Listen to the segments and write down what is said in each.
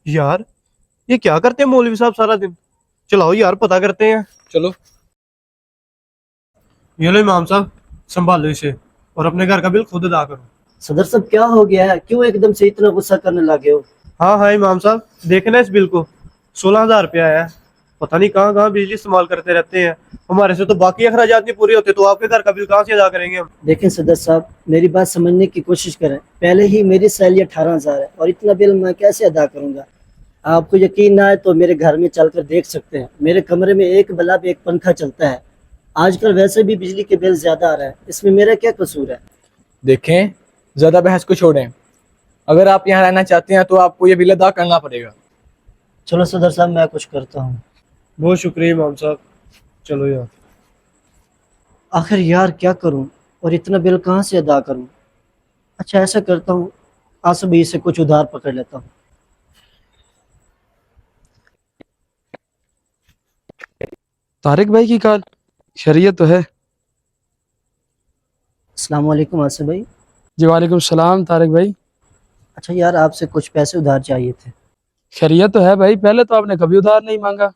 यार ये क्या करते हैं मौलवी साहब सारा दिन। चलाओ यार पता करते हैं। चलो। ये लो इमाम साहब, संभालो इसे और अपने घर का बिल खुद अदा करो। सदर साहब क्या हो गया है, क्यों एकदम से इतना गुस्सा करने लगे हो? हाँ हाँ इमाम साहब, देखना इस बिल को, 16,000 रुपया आया है। पता नहीं कहाँ कहाँ बिजली इस्तेमाल करते रहते हैं। हमारे से तो बाकी अखराजात नहीं पूरे होते, तो आपके घर का बिल कहाँ से अदा करेंगे हम। देखें सदर साहब, मेरी बात समझने की कोशिश करें। पहले ही मेरी सैलरी 18,000 है और इतना बिल मैं कैसे अदा करूंगा? आपको यकीन ना आए तो मेरे घर में चलकर देख सकते हैं। मेरे कमरे में एक बल्ब एक पंखा चलता है। आजकल वैसे भी बिजली के बिल ज्यादा आ रहे हैं, इसमें मेरा क्या कसूर है? देखें, ज़्यादा बहस को छोड़ें। अगर आप यहाँ रहना चाहते हैं तो आपको ये बिल अदा करना पड़ेगा। चलो सदर साहब, मैं कुछ करता हूँ। बहुत शुक्रिया इमाम साहब, चलो यार। आखिर यार क्या करूँ और इतना बिल कहाँ से अदा करूँ? अच्छा ऐसा करता हूँ, आसब भाई से कुछ उधार पकड़ लेता हूँ। तारिक भाई की कॉल। खैरियत तो है? अस्सलाम वालेकुम आसफ भाई। जी वालेकुम सलाम तारिक भाई। अच्छा यार, आपसे कुछ पैसे उधार चाहिए थे। खैरियत तो है भाई, पहले तो आपने कभी उधार नहीं मांगा।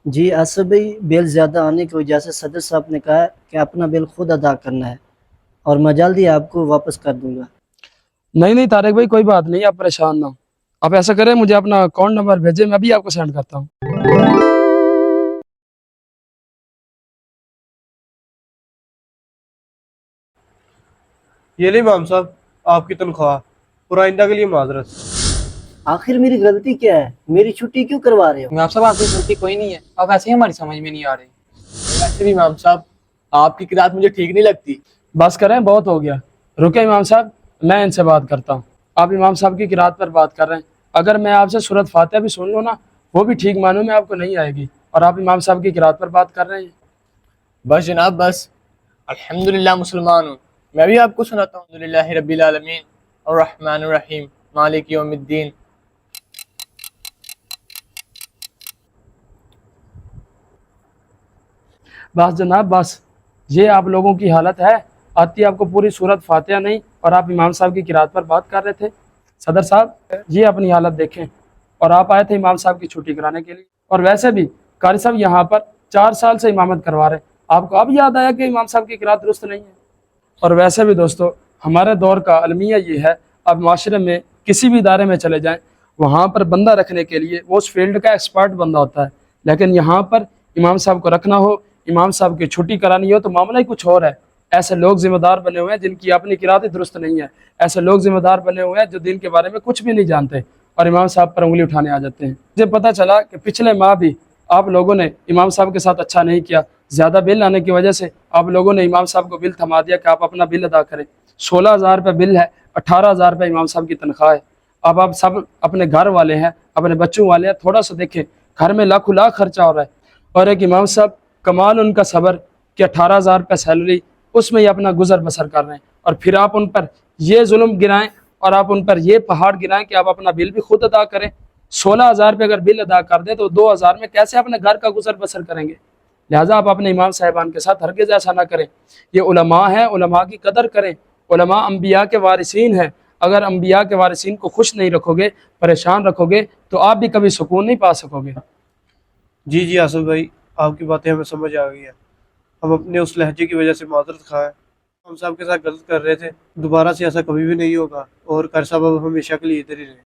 जी आसफ भाई, बिल ज़्यादा आने की वजह से सदर साहब ने कहा है कि अपना बिल खुद अदा करना है और मैं जल्द ही आपको वापस कर दूंगा। नहीं नहीं तारिक भाई, कोई बात नहीं, आप परेशान ना हो। आप ऐसा करें, मुझे अपना अकाउंट नंबर भेजें, मैं भी आपको सेंड करता हूँ। ये लो इमाम साहब, आपकी तनख्वाह और आइंदा के लिए माजरत। आखिर मेरी गलती क्या है? मेरी छुट्टी क्यों करवा रहे हो? इमाम साहब, आपकी गलती कोई नहीं है, अब ऐसे ही हमारी समझ में नहीं आ रही। वैसे भी इमाम साहब, आपकी किरात मुझे ठीक नहीं लगती। बस करें, बहुत हो गया। रुके इमाम साहब, मैं इनसे बात करता हूँ। आप इमाम साहब की किरात पर बात कर रहे हैं, अगर मैं आपसे सूरत फातिहा भी सुन लूँ ना, वो भी ठीक मानूं में आपको नहीं आएगी, और आप इमाम साहब की किरात पर बात कर रहे हैं। बस जनाब बस। अल्हम्दुलिल्लाह मुसलमान हूँ। मैं भी आपको सुनाता हूँ। अल्हम्दुलिल्लाहि रब्बिल आलमीन अर्रहमानिर रहीम मालिक यौमिद्दीन। बस जनाब बस, ये आप लोगों की हालत है। आती आपको पूरी सूरत फातिहा नहीं, और आप इमाम साहब की किरात पर बात कर रहे थे। सदर साहब, ये अपनी हालत देखें। और आप आए थे इमाम साहब की छुट्टी कराने के लिए, और वैसे भी कारी साहब यहाँ पर 4 साल से इमामत करवा रहे हैं। आपको अब याद आया कि इमाम साहब की किरात दुरुस्त नहीं है? और वैसे भी दोस्तों, हमारे दौर का अलमिया ये है, अब माशरे में किसी भी इदारे में चले जाएं, वहाँ पर बंदा रखने के लिए वो उस फील्ड का एक्सपर्ट बंदा होता है, लेकिन यहाँ पर इमाम साहब को रखना हो, इमाम साहब की छुट्टी करानी हो, तो मामला ही कुछ और है। ऐसे लोग जिम्मेदार बने हुए हैं जिनकी अपनी किरात ही दुरुस्त नहीं है। ऐसे लोग जिम्मेदार बने हुए हैं जो दिन के बारे में कुछ भी नहीं जानते, और इमाम साहब पर उंगली उठाने आ जाते हैं। मुझे पता चला कि पिछले माह भी आप लोगों ने इमाम साहब के साथ अच्छा नहीं किया। ज़्यादा बिल आने की वजह से आप लोगों ने इमाम साहब को बिल थमा दिया कि आप अपना बिल अदा करें। 16,000 रुपये बिल है, 18,000 रुपये इमाम साहब की तनख्वाह है। अब आप सब अपने घर वाले हैं, अपने बच्चों वाले हैं, थोड़ा सा देखें, घर में लाखों लाख खर्चा हो रहा है। और एक इमाम साहब, कमाल उनका सब्र कि 18,000 रुपये सैलरी, उसमें ही अपना गुजर बसर कर रहे हैं, और फिर आप उन पर ये जुल्म गिराएं और आप उन पर ये पहाड़ गिराएं कि आप अपना बिल भी खुद अदा करें। 16,000 रुपये अगर बिल अदा कर दें तो 2,000 में कैसे अपने घर का गुजर बसर करेंगे? लिहाजा आप अपने इमाम साहिबान के साथ हरगिज़ ऐसा ना करें। ये उलमा है, उलमा की कदर करें। उलमा अम्बिया के वारिसीन हैं। अगर अम्बिया के वारिसीन को खुश नहीं रखोगे, परेशान रखोगे, तो आप भी कभी सुकून नहीं पा सकोगे। जी जी आसफ भाई, आपकी बातें हमें समझ आ गई है। हम अपने उस लहजे की वजह से माजरत खाएं। हम साहब के साथ गलत कर रहे थे, दोबारा से ऐसा कभी भी नहीं होगा। और कर साहब अब हमेशा के लिए इधर ही रहे।